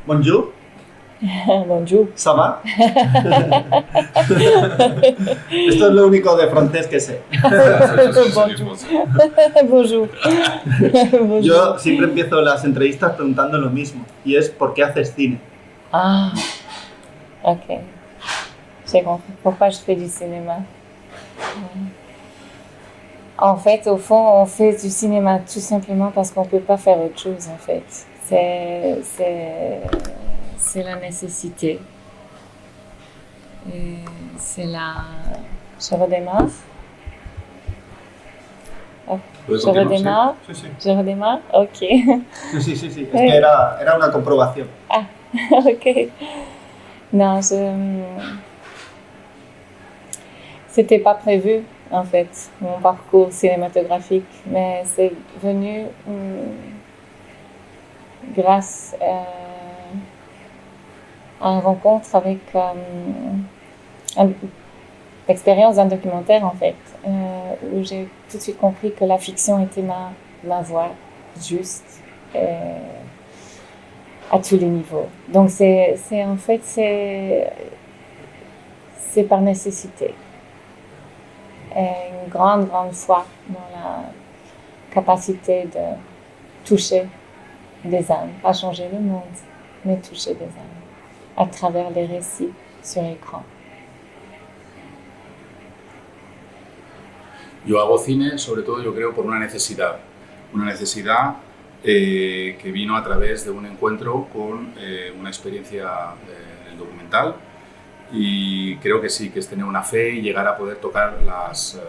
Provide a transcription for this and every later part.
Bonjour, Bonjour. ça va? Esto es lo único de francés que sé. Bonjour. Bonjour. Bonjour. Yo siempre empiezo las entrevistas preguntando lo mismo, y es ¿por qué haces cine? Ah, ok. J'ai compris pourquoi je fais du cinéma. En fait, au fond, on fait du cinéma tout simplement parce qu'on ne peut pas faire autre chose, en fait. C'est la nécessité. Et c'est la... Je redémarre. ¿Puedes Je continuar? redémarre. Sí, sí. Je redémarre. Ok. Sí. Es que era una comprobación. Ok. Non, c'était pas prévu, en fait, mon parcours cinématographique, mais c'est venu grâce à une rencontre avec l'expérience d'un documentaire, en fait, où j'ai tout de suite compris que la fiction était ma voie, juste, à tous les niveaux. Donc c'est par nécessité. Et une grande foi dans la capacité de toucher des âmes, pas changer le monde, mais toucher des âmes à travers les récits sur écran. Yo hago cine, sobre todo, yo creo, por una necesidad que vino a través de un encuentro con una experiencia del documental, y creo que sí, que es tener una fe y llegar a poder tocar las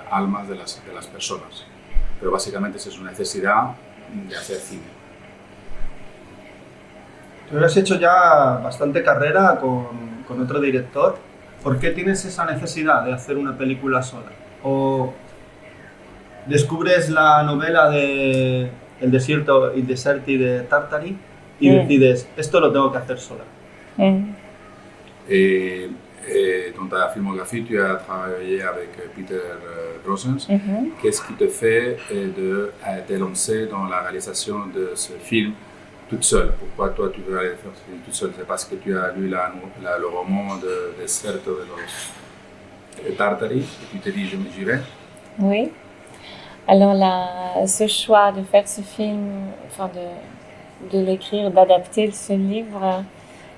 almas de las personas. Pero básicamente es una necesidad de hacer cine. Tú has hecho ya bastante carrera con otro director. ¿Por qué tienes esa necesidad de hacer una película sola? ¿O descubres la novela de El Deserti de Tartari y decides, esto lo tengo que hacer sola? Dans ta filmographie, tu as travaillé avec Peter Rosens. Qu'est-ce qui te fait de te lancer dans la réalisation de ce film toute seule? Pourquoi toi tu veux aller faire ce film toute seule? C'est parce que tu as lu le roman de Deserto de Tartari et tu t'es dit j'y vais? Oui. Alors ce choix de faire ce film, enfin de l'écrire, d'adapter ce livre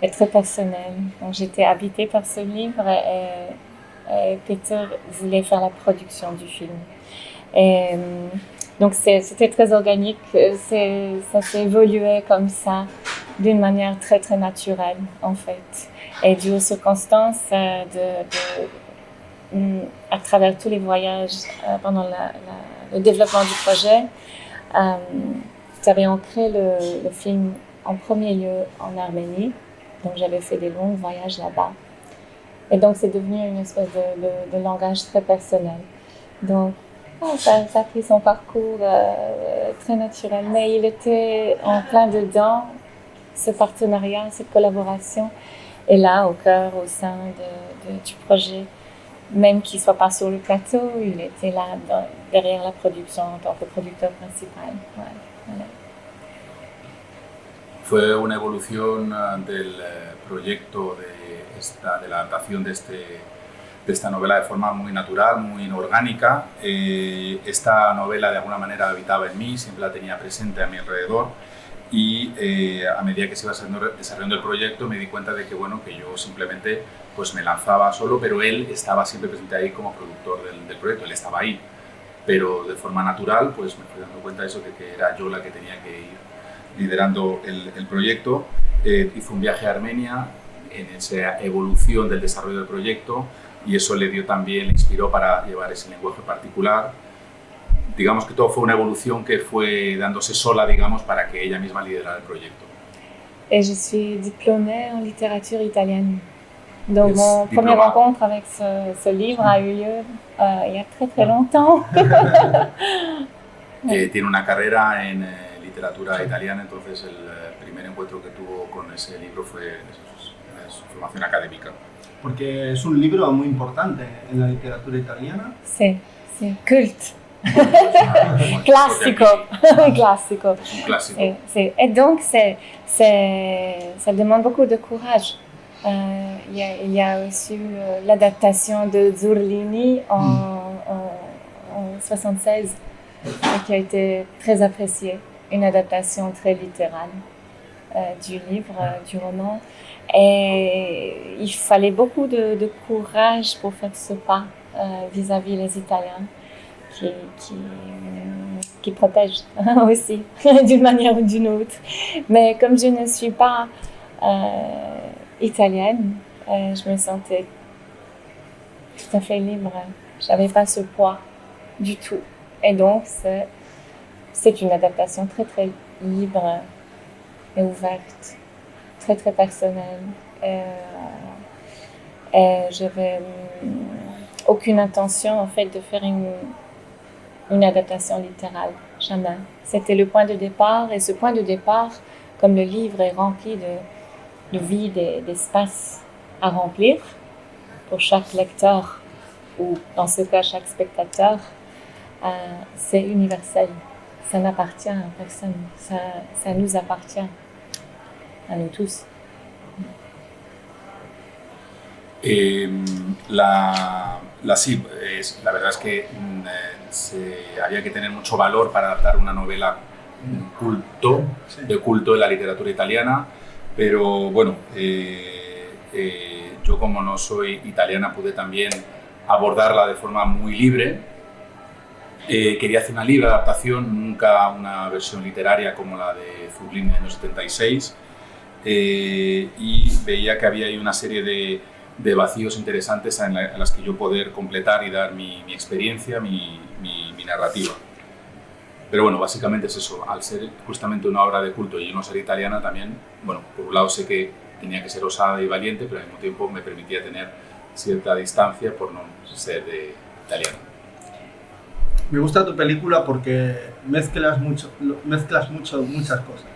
est très personnel. Donc j'étais habitée par ce livre et Peter voulait faire la production du film. Et donc c'était très organique, ça s'est évolué comme ça, d'une manière très très naturelle en fait. Et dû aux circonstances à travers tous les voyages pendant le développement du projet, j'avais ancré le film en premier lieu en Arménie. Donc j'avais fait des longs voyages là-bas. Et donc c'est devenu une espèce de langage très personnel. Donc ça a pris son parcours très naturel. Mais il était en plein dedans, ce partenariat, cette collaboration. Et là, au cœur, au sein du projet, même qu'il ne soit pas sur le plateau, il était là derrière la production en tant que producteur principal. Ouais, voilà. Fue una evolución del proyecto de la adaptación de esta novela de forma muy natural, muy orgánica. Esta novela de alguna manera habitaba en mí, siempre la tenía presente a mi alrededor, y a medida que se iba desarrollando el proyecto me di cuenta de que, bueno, que yo simplemente pues me lanzaba solo, pero él estaba siempre presente ahí como productor del proyecto, él estaba ahí, pero de forma natural pues me fui dando cuenta de eso, de que era yo la que tenía que ir liderando el proyecto. Hizo un viaje a Armenia en esa evolución del desarrollo del proyecto, y eso le inspiró para llevar ese lenguaje particular. Digamos que todo fue una evolución que fue dándose sola, digamos, para que ella misma liderara el proyecto. Et je suis diplômée en littérature italienne. Donc mon première rencontre avec ce livre a eu lieu il y a très très longtemps. Tiene una carrera en literatura italiana, entonces el primer encuentro que tuvo con ese libro fue su formación académica. Porque es un libro muy importante en la literatura italiana. Sí, culte. Classico, classico. Es un clásico. Et donc, ça demande beaucoup de courage. Il y a aussi eu l'adaptation de Zurlini en 76, qui a été très appréciée. Une adaptation très littérale du livre, du roman. Et il fallait beaucoup de courage pour faire ce pas vis-à-vis les Italiens qui protègent aussi d'une manière ou d'une autre. Mais comme je ne suis pas italienne, je me sentais tout à fait libre. Je n'avais pas ce poids du tout. Et donc, c'est une adaptation très, très libre et ouverte, très, très personnelle. Et je n'avais aucune intention, en fait, de faire une adaptation littérale. Jamais. C'était le point de départ. Et ce point de départ, comme le livre est rempli de vide et d'espace à remplir pour chaque lecteur, ou dans ce cas, chaque spectateur, c'est universel. Ça n'appartient à personne. Ça nous appartient à nous tous. La verdad es que había que tener mucho valor para adaptar una novela de culto de la literatura italiana, pero bueno, yo como no soy italiana pude también abordarla de forma muy libre. Quería hacer una libre adaptación, nunca una versión literaria como la de Zurlini en el 76, y veía que había ahí una serie de vacíos interesantes en las que yo poder completar y dar mi experiencia, mi narrativa. Pero bueno, básicamente es eso, al ser justamente una obra de culto y no ser italiana también, bueno, por un lado sé que tenía que ser osada y valiente, pero al mismo tiempo me permitía tener cierta distancia por no ser italiano. Me gusta tu película porque mezclas muchas cosas.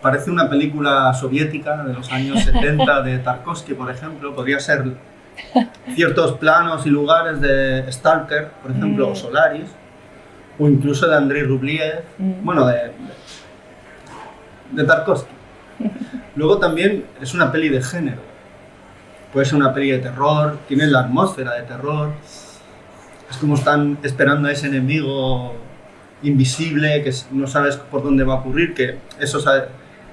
Parece una película soviética de los años 70 de Tarkovsky, por ejemplo. Podría ser ciertos planos y lugares de Stalker, por ejemplo, o Solaris, o incluso de Andrei Rublev, bueno, de Tarkovsky. Luego también es una peli de género. Puede ser una peli de terror, tiene la atmósfera de terror. Es como están esperando a ese enemigo invisible que no sabes por dónde va a ocurrir, que eso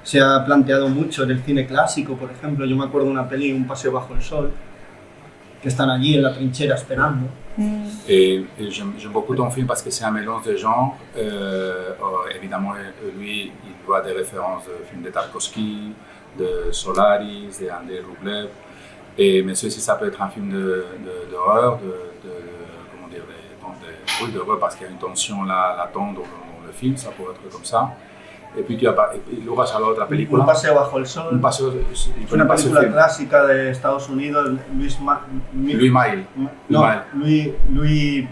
se ha planteado mucho en el cine clásico, por ejemplo. Yo me acuerdo de una peli, Un paseo bajo el sol, que están allí en la trinchera esperando. J'aime beaucoup ton film parce que c'est un mélange de genres. Évidemment, lui, il voit des références de films de Tarkovsky, de Solaris, de Andrei Rublev. Mais ceci, ça peut être un film d'horreur, d'horreur parce qu'il y a une tension latente dans le film, ça pourrait être comme ça. Et puis luego has hablado de otra película. Un paseo bajo el sol. Un paseo, es una película clásica de Estados Unidos, Louis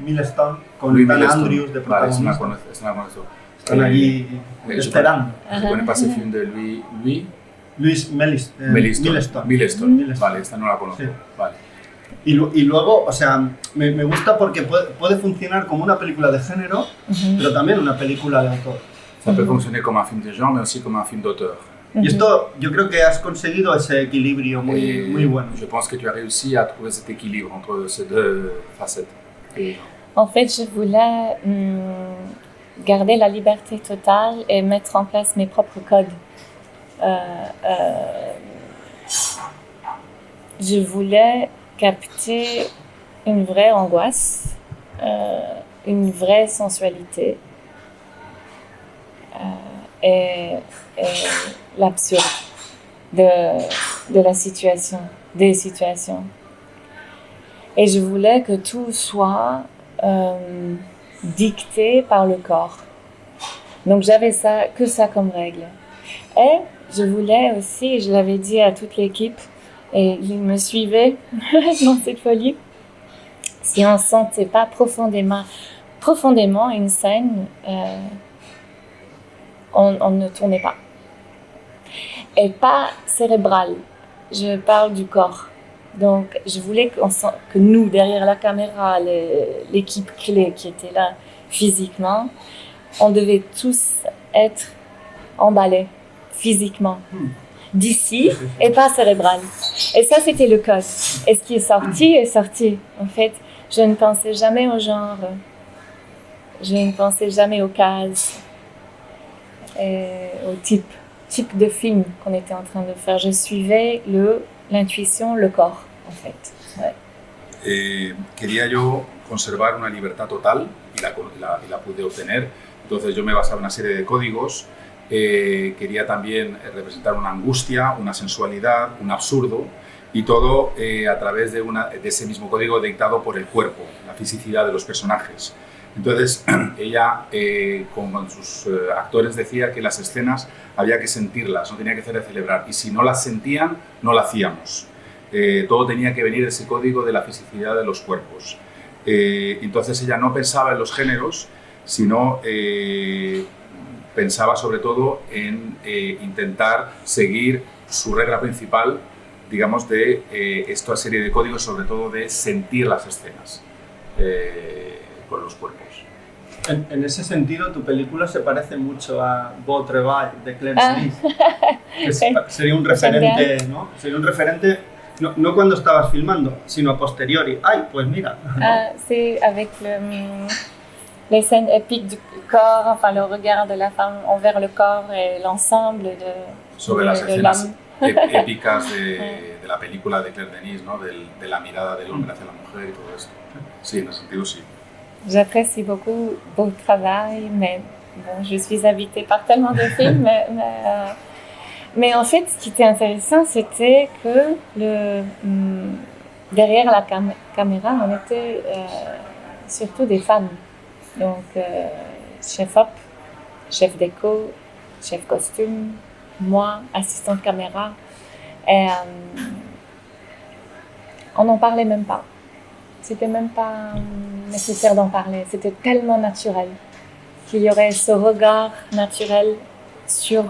Milestone con Dan Andrews de protagonista. Vale, es una conozco. Están allí esperando. Je connais pas ce film de Louis Milestone. Vale, esta no la conozco. Sí. Vale. Y luego, o sea, me gusta porque puede funcionar como una película de género, pero también una película de autor. Ça peut fonctionner comme un film de genre, mais aussi comme un film d'auteur. Y esto, yo creo que has conseguido ese equilibrio muy bueno. Je pense que tu as réussi à trouver cet équilibre entre ces deux facettes. En fait, je voulais garder la liberté totale et mettre en place mes propres codes. Je voulais capter une vraie angoisse, une vraie sensualité et l'absurde de la situation, des situations. Et je voulais que tout soit dicté par le corps. Donc j'avais que ça comme règle. Et je voulais aussi, je l'avais dit à toute l'équipe, et ils me suivaient dans cette folie, si on ne sentait pas profondément une scène, on ne tournait pas. Et pas cérébral, je parle du corps. Donc, je voulais que nous, derrière la caméra, l'équipe clé qui était là physiquement, on devait tous être emballés physiquement, d'ici et pas cérébral. Et ça, c'était le code. Et ce qui est sorti. En fait, je ne pensais jamais au genre, je ne pensais jamais aux cases, au type de film qu'on était en train de faire. Je suivais l'intuition, le corps, en fait. Ouais. Quería yo conservar una libertad total y la pude obtener. Entonces yo me basaba en una serie de códigos. Quería también representar una angustia, una sensualidad, un absurdo y todo a través de ese mismo código dictado por el cuerpo, la fisicidad de los personajes. Entonces ella con sus actores decía que las escenas había que sentirlas, no tenía que hacer de celebrar, y si no las sentían no la hacíamos. Todo tenía que venir de ese código de la fisicidad de los cuerpos. Entonces ella no pensaba en los géneros, sino pensaba sobre todo en intentar seguir su regla principal, digamos, de esta serie de códigos, sobre todo de sentir las escenas con los cuerpos. En ese sentido, tu película se parece mucho a Beau Travail de Claire Denis. Sería un referente, ¿no? Sería un referente no cuando estabas filmando, sino a posteriori. ¡Ay, pues mira! C'est avec les scènes épiques du corps, enfin le regard de la femme envers le corps et l'ensemble sobre las escenas épicas de la película de Claire Denis, ¿no? De la mirada del hombre hacia la mujer y todo esto. Sí, en ese sentido sí. J'apprécie beaucoup Beau Travail, mais bon, je suis habitée par tellement de films. Mais en fait, ce qui était intéressant, c'était que derrière la caméra, on était surtout des femmes. Donc, chef op, chef déco, chef costume, moi, assistante caméra. Et on n'en parlait même pas. C'était même pas nécessaire d'en parler. C'était tellement naturel qu'il y aurait ce regard naturel sur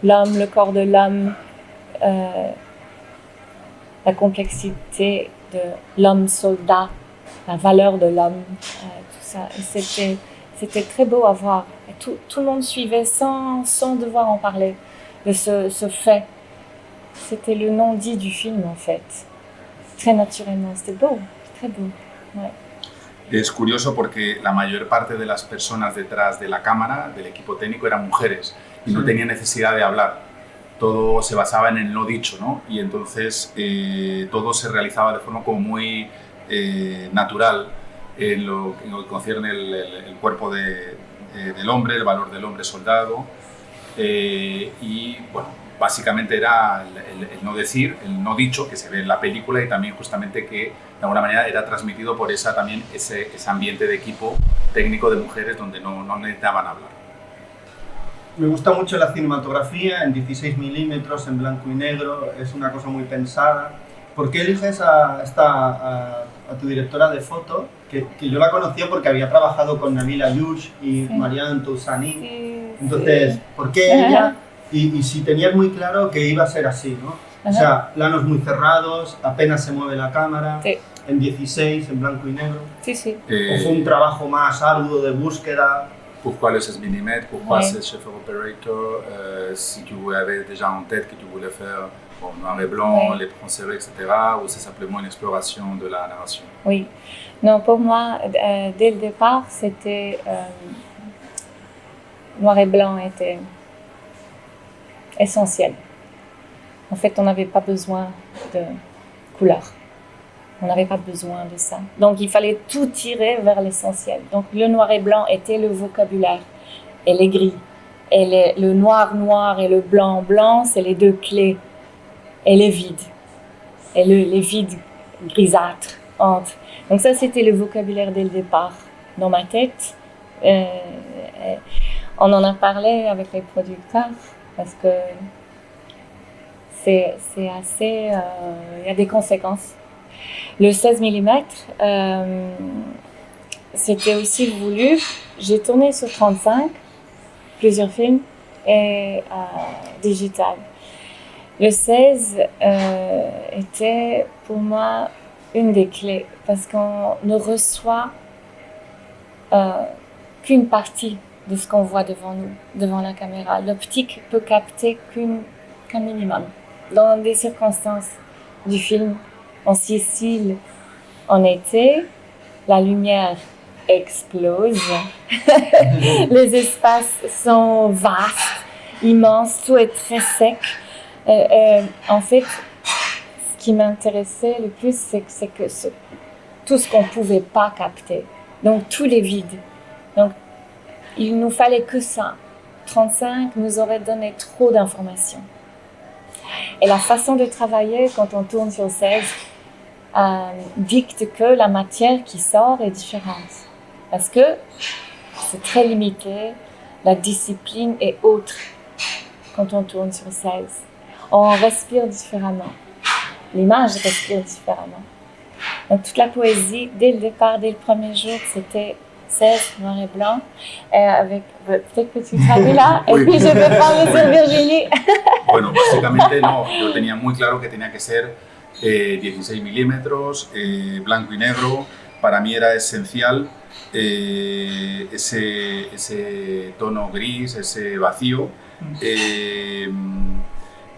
l'homme, le corps de l'homme, la complexité de l'homme soldat, la valeur de l'homme, tout ça. Et c'était très beau à voir. Et tout le monde suivait sans devoir en parler de ce fait. C'était le non-dit du film, en fait. Très naturellement. C'était beau, très beau. Ouais. Es curioso porque la mayor parte de las personas detrás de la cámara, del equipo técnico, eran mujeres y no tenían necesidad de hablar. Todo se basaba en el no dicho, ¿no? Y entonces todo se realizaba de forma como muy natural en lo que concierne el cuerpo del hombre, el valor del hombre soldado. Y bueno, básicamente era el no decir, el no dicho que se ve en la película y también justamente que de alguna manera era transmitido por ese ambiente de equipo técnico de mujeres donde no necesitaban hablar. Me gusta mucho la cinematografía en 16 milímetros, en blanco y negro, es una cosa muy pensada. ¿Por qué eliges a tu directora de foto? Que yo la conocía porque había trabajado con Nabil Ayouch y Marianne Toussaint. Sí, entonces, sí. ¿por qué ella? Y si tenías muy claro que iba a ser así, ¿no? O sea, planos muy cerrados, apenas se mueve la cámara, sí. En 16, en blanco y negro. Sí, sí. ¿O fue un trabajo más arduo de búsqueda? Pourquoi le 16 mm? Pourquoi c'est chef operator? Si tu avais déjà en tête que tu voulais faire noir et blanc, les plans serrés, etc. Ou c'est simplement une exploration de la narration? Oui. Non, pour moi, dès le départ, c'était... noir et blanc était essentiel. En fait, on n'avait pas besoin de couleur. On n'avait pas besoin de ça. Donc, il fallait tout tirer vers l'essentiel. Donc, le noir et blanc était le vocabulaire. Et les gris. Et le noir et le blanc, c'est les deux clés. Et les vides. Et les vides grisâtres entre. Donc, ça, c'était le vocabulaire dès le départ. Dans ma tête, on en a parlé avec les producteurs. Parce que c'est assez... il y a des conséquences. Le 16 mm, c'était aussi voulu. J'ai tourné sur 35, plusieurs films, et digital. Le 16 était pour moi une des clés parce qu'on ne reçoit qu'une partie de ce qu'on voit devant nous, devant la caméra. L'optique peut capter qu'un minimum. Dans des circonstances du film, en Sicile, en été, la lumière explose, les espaces sont vastes, immenses, tout est très sec. En fait, ce qui m'intéressait le plus, c'est que tout ce qu'on ne pouvait pas capter, donc tous les vides. Donc, il nous fallait que ça. 35 nous aurait donné trop d'informations. Et la façon de travailler quand on tourne sur 16 dicte que la matière qui sort est différente. Parce que c'est très limité, la discipline est autre quand on tourne sur 16. On respire différemment. L'image respire différemment. Donc toute la poésie, dès le départ, dès le premier jour, c'était 16, noir et blanc, peut-être que tu traduis là, Oui. et puis je vais parler sur Virginie. Bueno, básicamente no, yo tenía muy claro que tenía que ser 16 milímetros, blanco y negro. Para mí era esencial ese tono gris, ese vacío.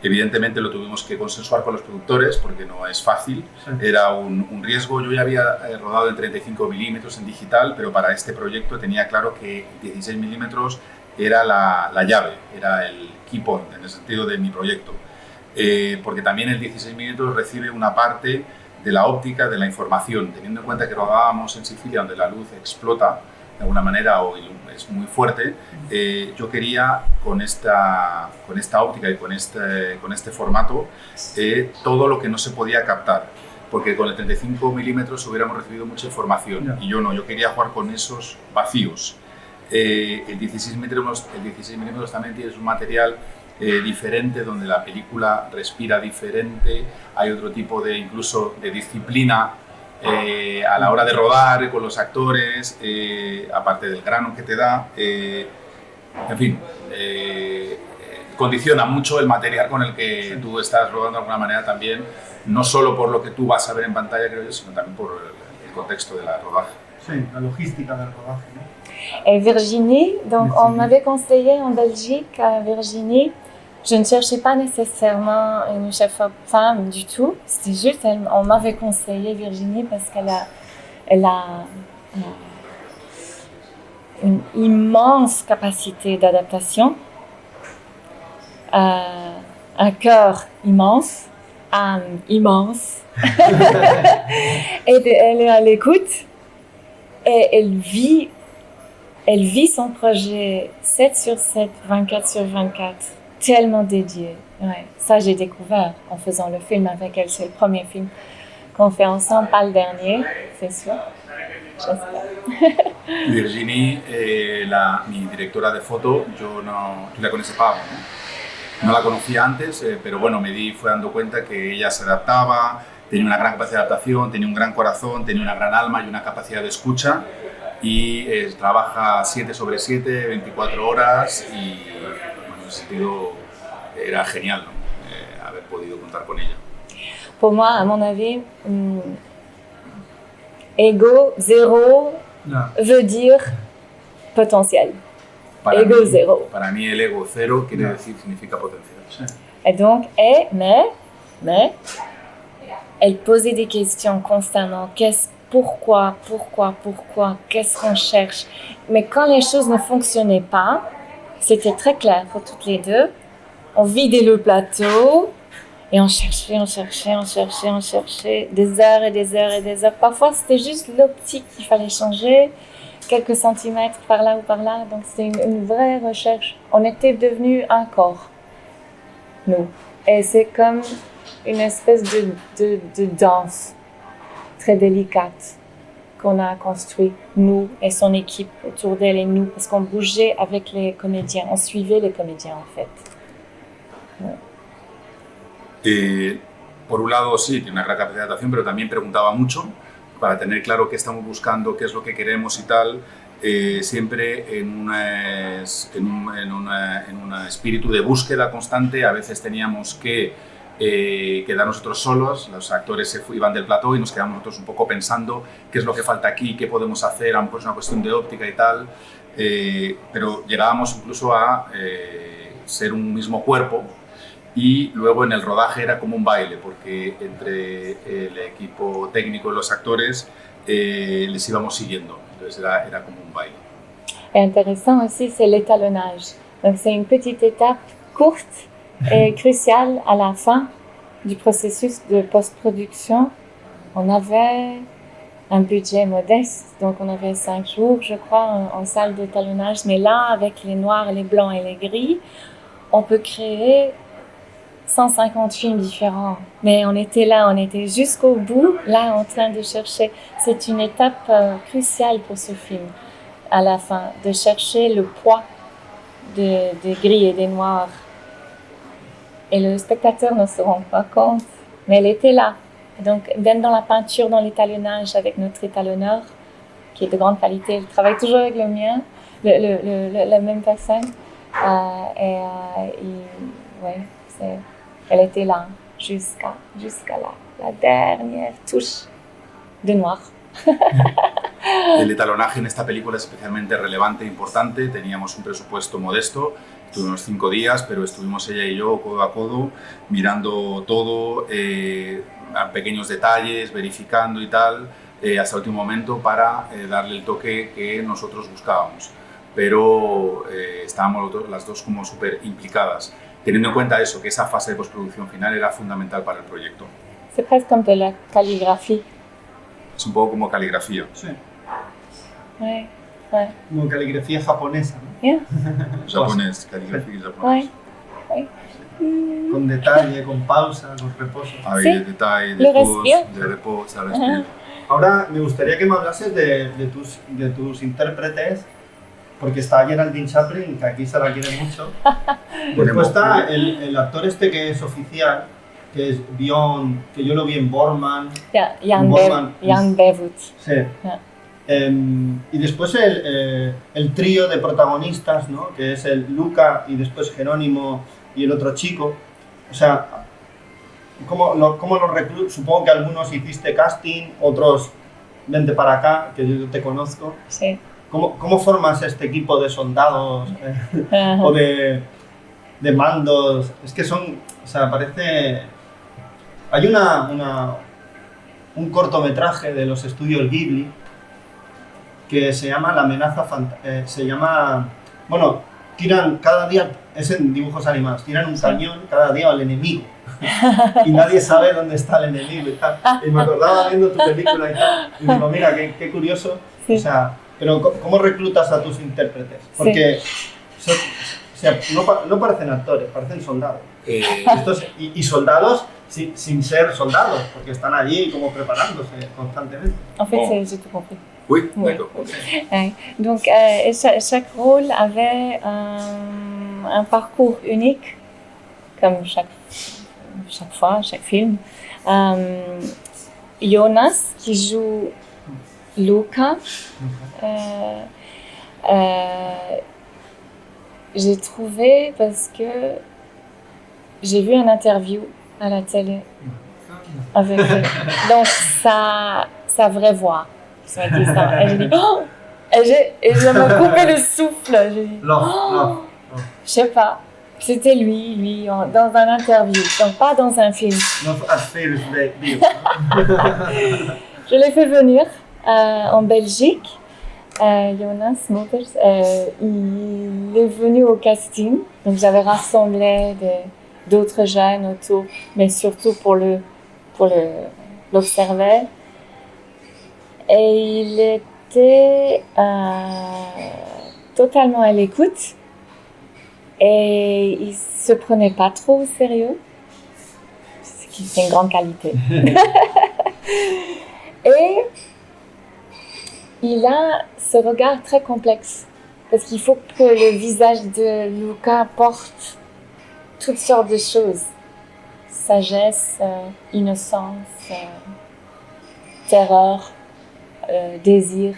Evidentemente lo tuvimos que consensuar con los productores porque no es fácil, era un riesgo. Yo ya había rodado en 35 milímetros en digital, pero para este proyecto tenía claro que 16 milímetros era la llave, era el key point en el sentido de mi proyecto. Porque también el 16 milímetros recibe una parte de la óptica, de la información, teniendo en cuenta que rodábamos en Sicilia donde la luz explota de alguna manera o es muy fuerte. Yo quería con esta óptica y con este formato todo lo que no se podía captar, porque con el 35 milímetros hubiéramos recibido mucha información y yo no, yo quería jugar con esos vacíos. El 16 milímetros también tiene un material diferente, donde la película respira diferente, hay otro tipo de incluso de disciplina a la hora de rodar con los actores, aparte del grano que te da, en fin, condiciona mucho el material con el que tú estás rodando de alguna manera también, no solo por lo que tú vas a ver en pantalla, creo yo, sino también por el contexto de la rodaje. Sí, la logística del rodaje, ¿no? Et Virginie, donc on m'avait conseillé en Belgique à Virginie, je ne cherchais pas nécessairement une chef femme du tout, c'était juste, on m'avait conseillé Virginie parce qu'elle a une immense capacité d'adaptation, un cœur immense, âme immense, et elle est à l'écoute et elle vit son projet 7 sur 7, 24 sur 24, tellement dédié. Ouais, ça, j'ai découvert en faisant le film avec elle. C'est le premier film qu'on fait ensemble, pas le dernier, c'est sûr. J'espère. Virginie, mi directora de foto, yo no la conocía, no la conocía antes, pero bueno, fue dando cuenta que ella se adaptaba, tenía una gran capacidad de adaptación, tenía un gran corazón, tenía una gran alma y una capacidad de escucha. Y trabaja 7 sobre 7, 24 horas y bueno, en ese sentido era genial, ¿no? Haber podido contar con ella. Pour moi, à mon avis, ego zéro veut dire potentiel. Ego zéro. Para mí el ego cero significa potencial. Sí. Et donc, mais, elle posait des questions constamment. Pourquoi, qu'est-ce qu'on cherche? Mais quand les choses ne fonctionnaient pas, c'était très clair pour toutes les deux. On vidait le plateau et on cherchait des heures et des heures et des heures. Parfois, c'était juste l'optique qu'il fallait changer, quelques centimètres par là ou par là. Donc, c'était une vraie recherche. On était devenus un corps, nous. Et c'est comme une espèce de danse très délicate qu'on a construit, nous et son équipe autour d'elle et nous, parce qu'on bougeait avec les comédiens, on suivait les comédiens en fait. Ouais. Por un lado sí, tiene una gran capacidad de adaptación, pero también preguntaba mucho para tener claro qué estamos buscando, qué es lo que queremos y tal. siempre en un espíritu de búsqueda constante. A veces teníamos que quedar nosotros solos, los actores iban del plató y nos quedamos nosotros un poco pensando qué es lo que falta aquí, qué podemos hacer, a lo mejor es una cuestión de óptica y tal, pero llegábamos incluso a ser un mismo cuerpo. Y luego en el rodaje era como un baile, porque entre el equipo técnico y los actores les íbamos siguiendo, entonces era como un baile. Et intéressant aussi, c'est l'étalonnage. Donc c'est une petite étape courte et cruciale à la fin du processus de post-production. On avait un budget modeste, donc on avait 5 jours, je crois, en salle d'étalonnage. Mais là, avec les noirs, les blancs et les gris, on peut créer 150 films différents. Mais on était là, on était jusqu'au bout, là, en train de chercher. C'est une étape cruciale pour ce film, à la fin, de chercher le poids des gris et des noirs. Et le spectateur ne se rend pas compte, mais elle était là. Donc, même dans la peinture, dans l'étalonnage, avec notre étalonneur, qui est de grande qualité, je travaille toujours avec le mien, la même personne. Ouais, elle était là jusqu'à la dernière touche de noir. El etalonaje en esta película es especialmente relevante e importante. Teníamos un presupuesto modesto, tuvimos 5 días, pero estuvimos ella y yo codo a codo mirando todo, a pequeños detalles, verificando y tal, hasta el último momento para darle el toque que nosotros buscábamos. Pero estábamos las dos como súper implicadas, teniendo en cuenta eso, que esa fase de postproducción final era fundamental para el proyecto. C'est presque comme de la calligraphie. Es un poco como caligrafía. Sí. Ouais. Como caligrafía japonesa, ¿no? Yeah. Japonés, caligrafía japonesa. Ouais. Con detalle, con pausa, con reposo. Hay Sí. de detalle, Le de pause, respiro. de reposo, de respiro. Ahora me gustaría que me hablases de tus intérpretes, porque está Geraldine Chaplin, que aquí se la quiere mucho. Después está el actor este que es oficial, que es Bjorn, que yo lo vi en Borman. Jan Bevoet. Sí. Y después el trío de protagonistas, ¿no? Que es el Luca y después Jerónimo y el otro chico. O sea, ¿cómo los reclutas? Supongo que algunos hiciste casting, otros vente para acá, que yo te conozco. Sí. ¿Cómo formas este equipo de soldados o de mandos? Es que son, o sea, parece... Hay un cortometraje de los estudios Ghibli que se llama La amenaza bueno, tiran cada día, es en dibujos animados, tiran un cañón cada día al enemigo y nadie sabe dónde está el enemigo y tal. Y me acordaba viendo tu película y tal, y digo, mira, qué curioso, sí. O sea, pero ¿cómo reclutas a tus intérpretes? Porque no parecen actores, parecen soldados. Y soldados sin ser soldados, porque están allí como preparándose constantemente. En fait, j'ai tout compris. Oui, d'accord. Donc, chaque rôle avait un parcours unique, comme chaque fois, chaque film. Jonas, qui joue Luca, j'ai trouvé parce que j'ai vu une interview à la télé avec lui. Donc, sa vraie voix. Ça m'a dit ça. Et j'ai dit, oh! Et je me coupais le souffle. J'ai dit, Non. Je sais pas. C'était lui, dans un interview. Donc, pas dans un film. Je l'ai fait venir en Belgique. Jonas Moters. Il est venu au casting. Donc, j'avais rassemblé d'autres jeunes autour, mais surtout pour l'observer. Et il était totalement à l'écoute et il se prenait pas trop au sérieux, c'est une grande qualité. Et il a ce regard très complexe parce qu'il faut que le visage de Luca porte toutes sortes de choses, sagesse, innocence, terreur, désir.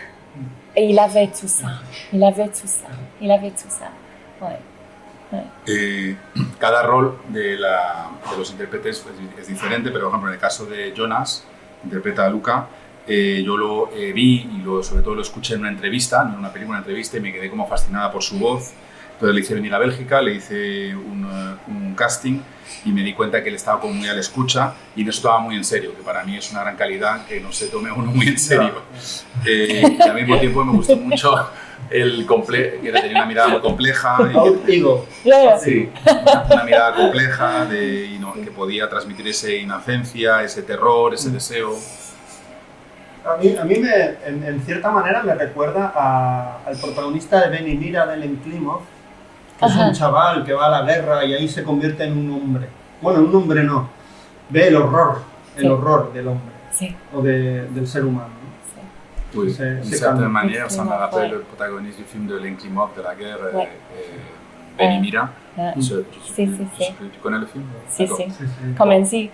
Et il avait tout ça. Il avait tout ça. Il avait tout ça. Ouais. Cada rol de los intérpretes es diferente, pero por ejemplo en el caso de Jonas, interpreta a Luca, yo lo vi y sobre todo lo escuché en una entrevista, no en una película, una entrevista, y me quedé como fascinada por su voz. Entonces le hice venir a Bélgica, le hice un casting y me di cuenta que él estaba como muy a la escucha y no estaba muy en serio, que para mí es una gran calidad que no se tome uno muy en serio. Y al mismo tiempo me gustó mucho que tenía una mirada muy compleja. Sí, una mirada compleja que podía transmitir esa inocencia, ese terror, ese deseo. A mí en cierta manera me recuerda al protagonista de Benny Mira de Ellen Klimov, que es un chaval que va a la guerra y ahí se convierte en un hombre. Bueno, un hombre no, ve el horror del hombre, o del ser humano. Oui, d'une certaine manière, ça m'a rappelé le protagoniste du film de Ellen Klimov de la guerre, Benny Mira. Tu connais le film? Si. Comenzi.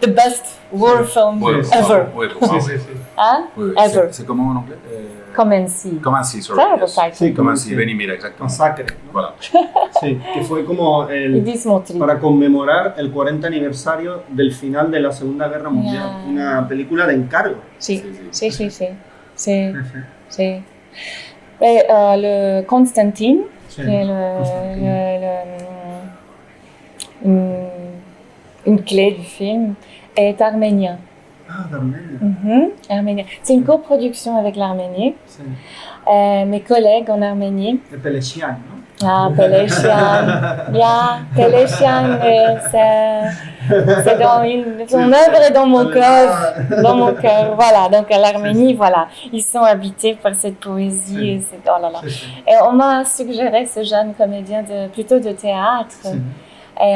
The best war film ever. Oui, pour moi, oui. Hein? Oui, Ever. C'est comment en anglais? Comenzi. Comenzi, sorry. Terrible Yes. title. Sí, Comenzi, Benny Mira, exactement. Masacre, ¿no? Voilà. Sí, que fue como Dismotri. para conmemorar el 40 aniversario del final de la Segunda Guerra Mundial. Una película de encargo. Sí. Sí. Et, le Constantine, Sí, qui est une clé du film, est arménien. Ah, d'Arménie. Arménien. C'est une coproduction avec l'Arménie. Sí. Mes collègues en Arménie. De Peleshian, ¿no? Ah, Peleshian. Bien, Peleshian, c'est son œuvre est dans mon cœur. Dans mon cœur, voilà. Donc à l'Arménie, voilà. Ils sont habités par cette poésie. Et oh là là. Et on m'a suggéré ce jeune comédien plutôt de théâtre. Et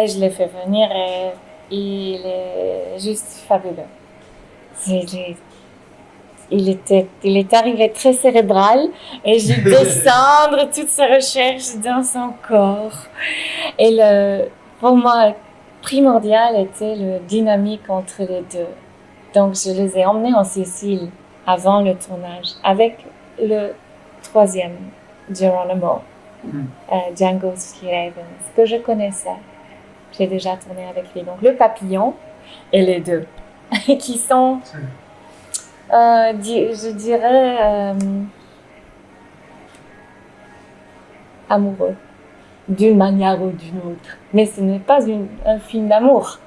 je l'ai fait venir et il est juste fabuleux. Il est arrivé très cérébral et j'ai dû descendre toutes ses recherches dans son corps. Et pour moi, primordial était le dynamique entre les deux. Donc je les ai emmenés en Sicile avant le tournage avec le troisième, Geronimo, Django Schiravens, que je connaissais. J'ai déjà tourné avec lui. Donc le papillon et les deux, qui sont... je dirais amoureux d'une manière ou d'une autre. Mais ce n'est pas un film d'amour.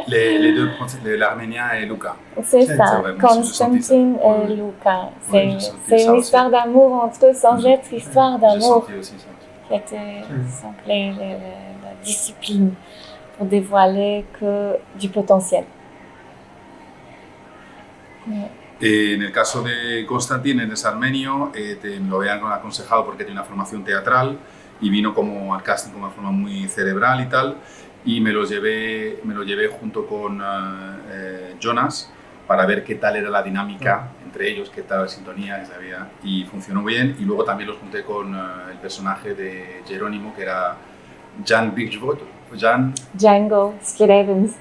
Les deux, l'Arménien et Luca. C'est ça, Constantine et Luca. C'est une histoire d'amour entre eux sans être histoire d'amour. C'était la discipline pour dévoiler que du potentiel. En el caso de Constantine, él es armenio, lo habían aconsejado porque tiene una formación teatral y vino como al casting con una forma muy cerebral y tal, y me lo llevé junto con Jonas para ver qué tal era la dinámica entre ellos, qué tal la sintonía que se había, y funcionó bien. Y luego también los junté con el personaje de Jerónimo, que era Jan Bigvot, Django Schiravens,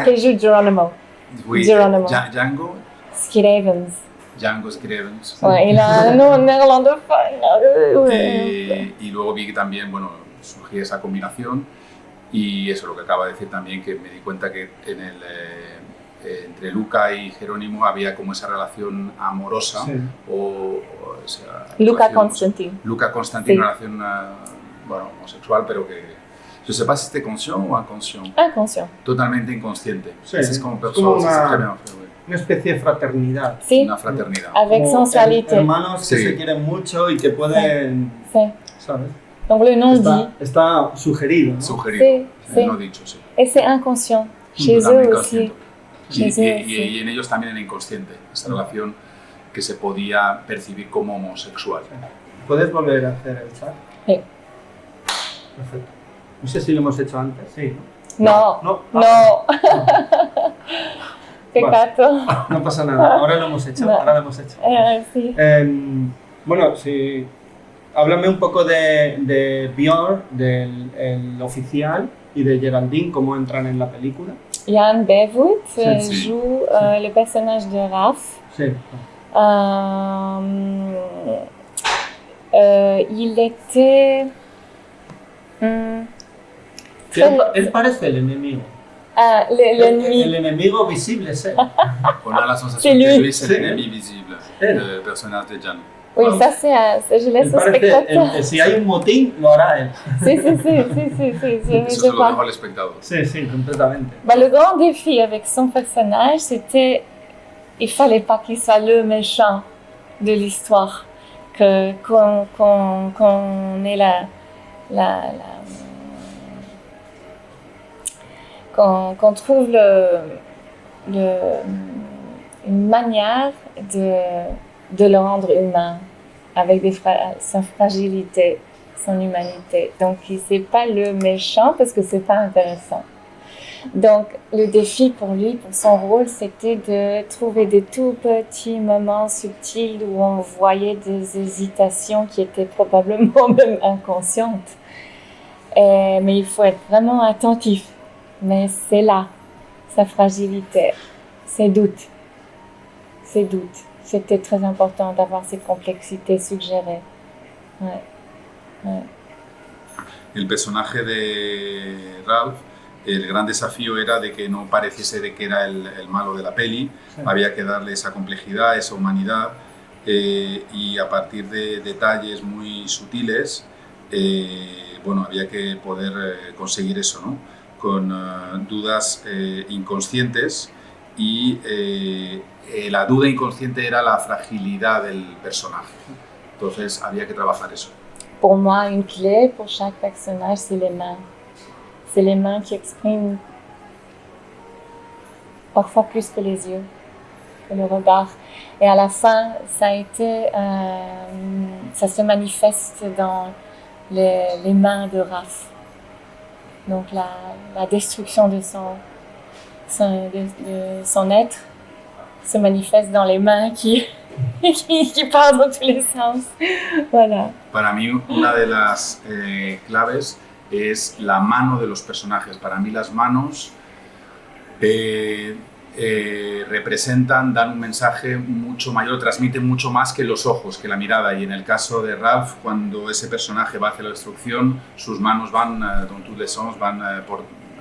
que joue Geronimo. Oui, Geronimo. Django Schiravens. Django Schiravens. Ouais, il a un nom néerlandophone. Y luego vi que también, bueno, surgía esa combinación, y eso, lo que acaba de decir también, que me di cuenta que entre Luca y Jerónimo había como esa relación amorosa, o esa Luca Constantine. Luca Constantine, sí. Una relación bueno, homosexual, pero que je sais pas si c'était conscient ou inconscient. Inconscient. Totalmente inconsciente. Sí, es como persona, una especie de fraternidad. Sí. Una fraternidad. Avec sensualité. Hermanos que se quieren mucho y que pueden, ¿sabes? Donc le non dit. Está sugerido, ¿no? Sugerido, no dicho, sí. Et c'est inconscient. Chez eux aussi. Y en ellos también era inconsciente, esa relación que se podía percibir como homosexual. ¿Puedes volver a hacer el chat? Sí. Perfecto. No sé si lo hemos hecho antes. Sí. No. No. Pecado. No pasa nada. Ahora lo hemos hecho. Sí. Bueno, sí. Háblame un poco de Björn, del oficial, y de Geraldine, cómo entran en la película. Jan Bevoet Sí. joue le personnage de Raph. Sí. Il était... Él parece el enemigo. L'ennemi. El enemigo visible es él. On a la sensation C'est que lui. lui, c'est l'ennemi visible, le personnage de Jan. Oui, Wow. ça je laisse Él au parece, spectateur. si hay un motín, lo hará él. Si, Eso je se lo vois. dejo al espectador. Sí, sí, completamente. Bah, le grand défi avec son personnage, c'était il fallait pas qu'il soit le méchant de l'histoire, qu'on ait qu'on trouve une manière de le rendre humain avec sa fragilité, son humanité. Donc c'est pas le méchant parce que c'est pas intéressant. Donc le défi pour lui, pour son rôle, c'était de trouver des tout petits moments subtils où on voyait des hésitations qui étaient probablement même inconscientes. Mais il faut être vraiment attentif. Mais c'est là, sa fragilité, ses doutes. C'était très important d'avoir ces complexités suggérées. Ouais. El personaje de Ralph, el gran desafío era de que no pareciese de que era el malo de la peli, Sí. había que darle esa complejidad, esa humanidad, y a partir de detalles muy sutiles, bueno, había que poder conseguir eso, ¿no? Con dudas inconscientes y la duda inconsciente era la fragilidad del personaje. Entonces había que trabajar eso. Pour moi, une clé pour chaque personnage, c'est les mains. C'est les mains qui expriment parfois plus que les yeux, que le regard. Et à la fin, ça se manifeste dans les mains de Raph. Donc la destruction de son être se manifeste dans les mains qui partent dans tous les sens. Voilà. Para mí, una de las claves es la mano de los personajes. Para mí las manos representan, dan un mensaje mucho mayor, transmiten mucho más que los ojos, que la mirada. Y en el caso de Ralph, cuando ese personaje va hacia la destrucción, sus manos van, dans tous les sens,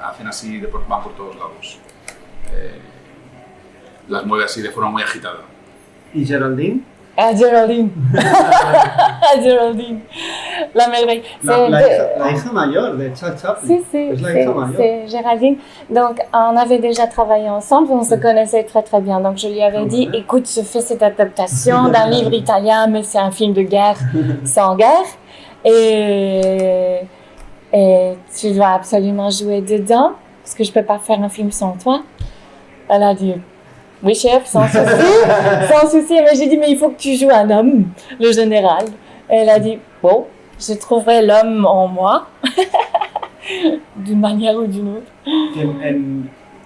hacen así, van por todos lados. Las mueve así de forma muy agitada. ¿Y Geraldine? Ah, Geraldine. Geraldine. La merveille. La hija mayor de Charles Chaplin. Es la hija mayor. C'est Géraldine. Donc, on avait déjà travaillé ensemble, on se connaissait très très bien. Donc, je lui avais dit, écoute, je fais cette adaptation d'un livre italien, mais c'est un film de guerre sans guerre. Et tu dois absolument jouer dedans, parce que je peux pas faire un film sans toi. Elle a dit, oui chef, sans souci. Mais j'ai dit, mais il faut que tu joues un homme, le général. Et elle a dit, bon, je trouverai l'homme en moi, d'une manière ou d'une autre.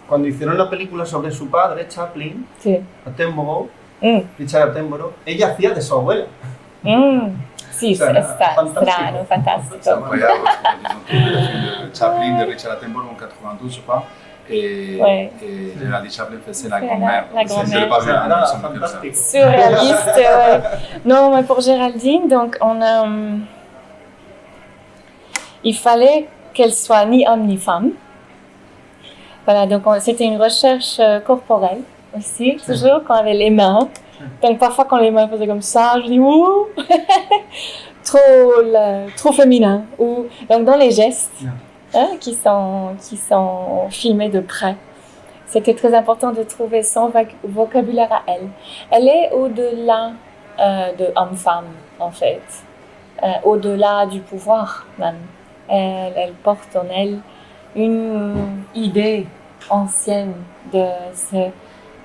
Cuando hicieron la película sobre su padre, Chaplin, Sí. Attenborough, Mm. Richard Attenborough, ella hacía de su abuela. Sí, O sea, strano, fantastico. Incroyable, disons que le film de Chaplin, de Richard Attenborough en 92, je crois, et Géraldine Chaplin faisait la grand-mère. La grand-mère. C'est le pas vu, Era ça me comme ça. fantástico. Surréaliste, ouais. Non, mais pour Géraldine, donc il fallait qu'elle soit ni homme ni femme. Voilà, donc c'était une recherche corporelle aussi, toujours, quand on avait les mains. Donc parfois quand les mains faisaient comme ça, je dis ouh, trop féminin. Ou donc dans les gestes qui sont filmés de près. C'était très important de trouver son vocabulaire à elle. Elle est au-delà de homme-femme, en fait. Au-delà du pouvoir, même. Elle porte en elle une idée ancienne de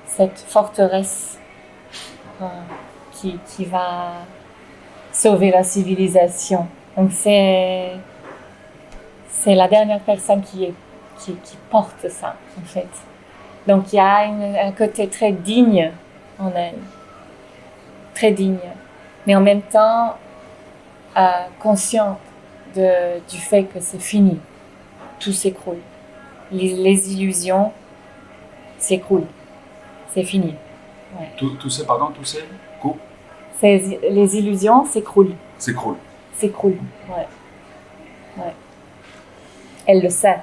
cette forteresse qui va sauver la civilisation. Donc c'est la dernière personne qui porte ça, en fait. Donc il y a un côté très digne en elle, très digne, mais en même temps consciente du fait que c'est fini, tout s'écroule. Les illusions s'écroule. C'est fini. Ouais. Tous ces, pardon, tous ces coups Les illusions s'écroulent. s'écroulent. S'écroulent, ouais. Ouais. Elle le sait.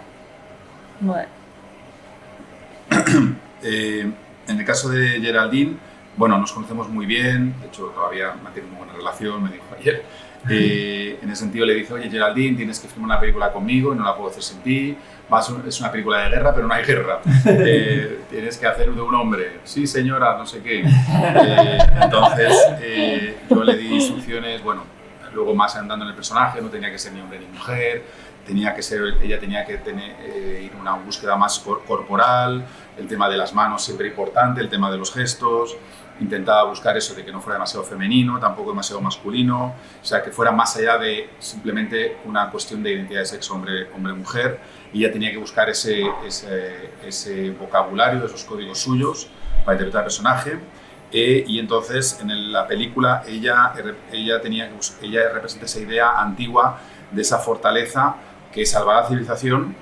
Ouais. En el caso de Geraldine, bueno, nos conocemos muy bien, de hecho todavía mantenemos buena relación, me dijo ayer. En ese sentido le dice, oye Geraldine, tienes que filmar una película conmigo y no la puedo hacer sin ti. Es una película de guerra, pero no hay guerra. Tienes que hacer de un hombre. Sí, señora, no sé qué. Entonces yo le di instrucciones, bueno, luego más andando en el personaje, no tenía que ser ni hombre ni mujer, ella tenía que ir una búsqueda más corporal, el tema de las manos siempre importante, el tema de los gestos. Intentaba buscar eso de que no fuera demasiado femenino, tampoco demasiado masculino, o sea, que fuera más allá de simplemente una cuestión de identidad de sexo hombre-mujer, y ella tenía que buscar ese vocabulario, esos códigos suyos para interpretar al personaje, y entonces en la película ella representa esa idea antigua de esa fortaleza que salva la civilización.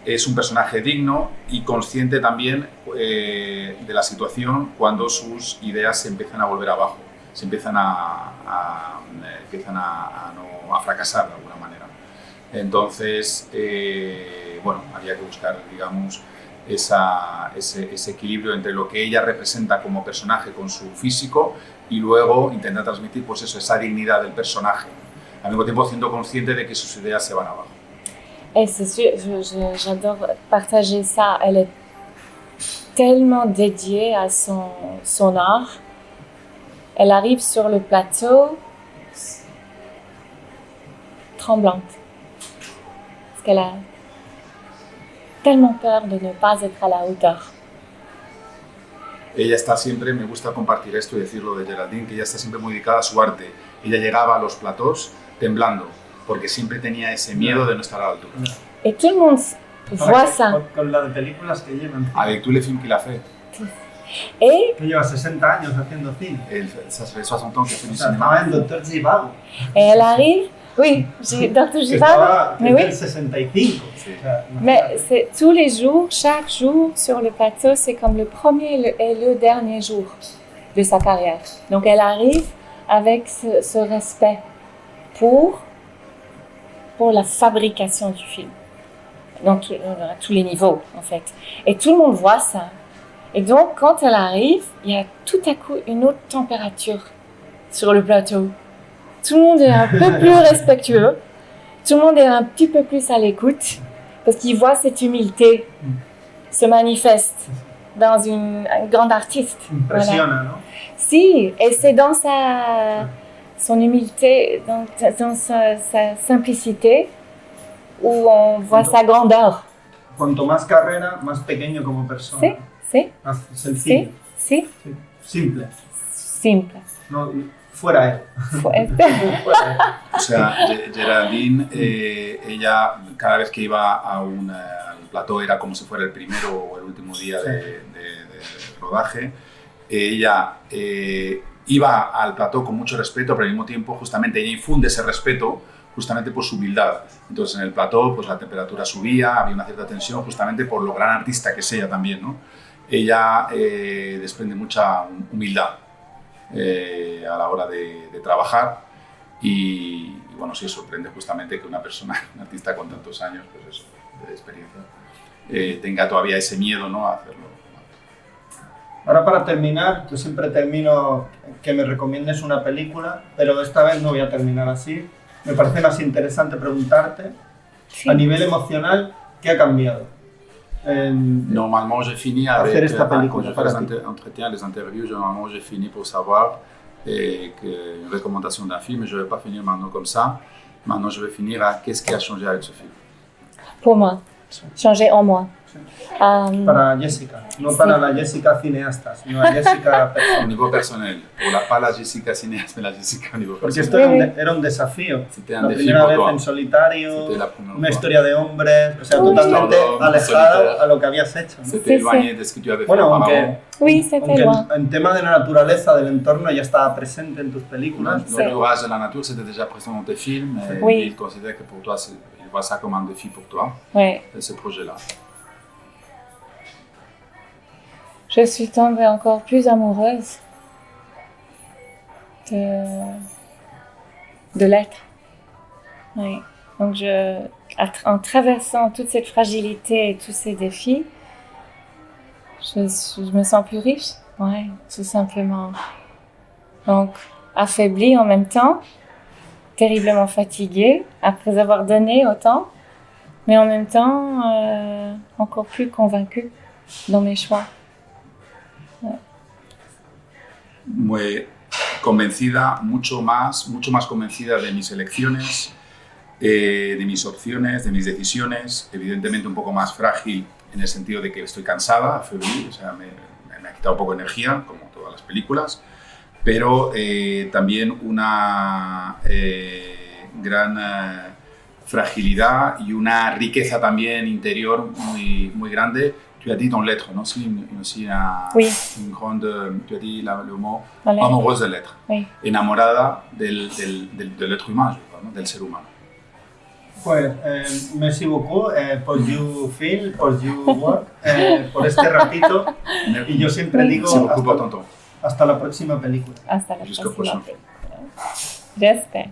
Es un personaje digno y consciente también de la situación cuando sus ideas se empiezan a volver abajo, se empiezan a fracasar de alguna manera. Entonces, bueno, había que buscar, digamos, ese equilibrio entre lo que ella representa como personaje con su físico y luego intentar transmitir, pues eso, esa dignidad del personaje, al mismo tiempo siendo consciente de que sus ideas se van abajo. Et c'est sûr, j'adore partager ça. Elle est tellement dédiée à son art. Elle arrive sur le plateau tremblante. Parce qu'elle a tellement peur de ne pas être à la hauteur. Ella está siempre, me gusta compartir esto y decirlo de Geraldine, que ella está siempre muy dedicada a su arte. Ella llegaba a los platós temblando, porque siempre tenía ese miedo de no estar a la altura. Et tout le monde voit ça. Con la de películas que llevan. Avec tous les films qu'il a fait. Et Que lleva 60 años haciendo cine. Ça fait 60 ans qu'il fait O du sea, cinéma. estaba en Doctor Zhivago. elle arrive, oui, Dr. Que Givago, estaba mais en oui. el 65. Sí. O sea, Mais imagínate. c'est tous les jours, chaque jour sur le plateau, c'est comme le premier et le dernier jour de sa carrière. Donc elle arrive avec ce respect pour la fabrication du film, à tous les niveaux en fait. Et tout le monde voit ça. Et donc quand elle arrive, il y a tout à coup une autre température sur le plateau. Tout le monde est un peu plus respectueux, tout le monde est un petit peu plus à l'écoute, parce qu'il voit cette humilité se manifeste dans une grande artiste. Impresiona, ¿no? Si, et c'est dans son humilité, dans sa simplicité, où on voit sa grandeur. Cuanto más carrera, más pequeño como persona. Sí, Más sencillo. sí, Sí. Simple. simple. No, fuera él. Fuera él. O sea, Geraldine, ella cada vez que iba al plató era como si fuera el primero o el último día de rodaje. Ella iba al plató con mucho respeto, pero al mismo tiempo justamente ella infunde ese respeto justamente por su humildad. Entonces en el plató pues la temperatura subía, había una cierta tensión justamente por lo gran artista que es ella también, ¿no? Ella desprende mucha humildad a la hora de trabajar y bueno, sí, sorprende justamente que una persona, un artista con tantos años pues eso, de experiencia, tenga todavía ese miedo, ¿no?, a hacerlo. Ahora para terminar, yo siempre termino que me recomiendes una película, pero esta vez no voy a terminar así. Me parece más interesante preguntarte, Sí. a nivel emocional, ¿qué ha cambiado? Normalement, j'ai fini avec, hacer esta quand película je para fais ti. les entretiens, les interviews, normalement j'ai fini pour savoir une recommandation d'un film, et je ne vais pas finir maintenant comme ça. Maintenant, je vais finir à qu'est-ce qui a changé avec ce film. Pour moi, changer en moi. Para Jessica, no para la Jessica cineasta, sino la Jessica Au persona. niveau personnel, pas la Jessica cinéaste, mais la Jessica au niveau Porque personnel. esto era un desafío. C'était un La défi primera pour vez toi. en solitario, C'était la première una fois. historia de hombres, o sea, Uy. totalmente Todo alejado solitaire. a lo que habías hecho, ¿no? C'était Sí, éloigné de ce que tu avais fait Bueno, auparavant. aunque, Oui, c'était aunque loin. en tema de la naturaleza del entorno ya estaba presente en tus películas. L'entourage de la nature, c'était déjà présent dans tes films, et Oui. il considère que pour toi, il voit ça comme un défi pour toi, Ouais. ce projet-là. je suis tombée encore plus amoureuse de l'être. Oui. Donc, en traversant toute cette fragilité et tous ces défis, je me sens plus riche. Ouais, tout simplement. Donc, affaiblie en même temps, terriblement fatiguée après avoir donné autant, mais en même temps, encore plus convaincue dans mes choix. Ouais. Muy convencida, mucho más convencida de mis elecciones, de mis opciones, de mis decisiones, evidentemente un poco más frágil en el sentido de que estoy cansada, afeblir, o sea, me ha quitado un poco de energía, como todas las películas, pero también una gran fragilidad y una riqueza también interior muy grande. Tu as dit dans l'être, non? Aussi oui. Une grande, tu as dit le mot Voilà. amoureuse de l'être, Oui. enamorada de l'être humain, je crois, ¿no? Del ser humano. Pues, merci beaucoup por you feel, por you work, por este ratito. Y yo siempre digo hasta la próxima película. Hasta la Jusqu'au próxima prochain. película. J'espère.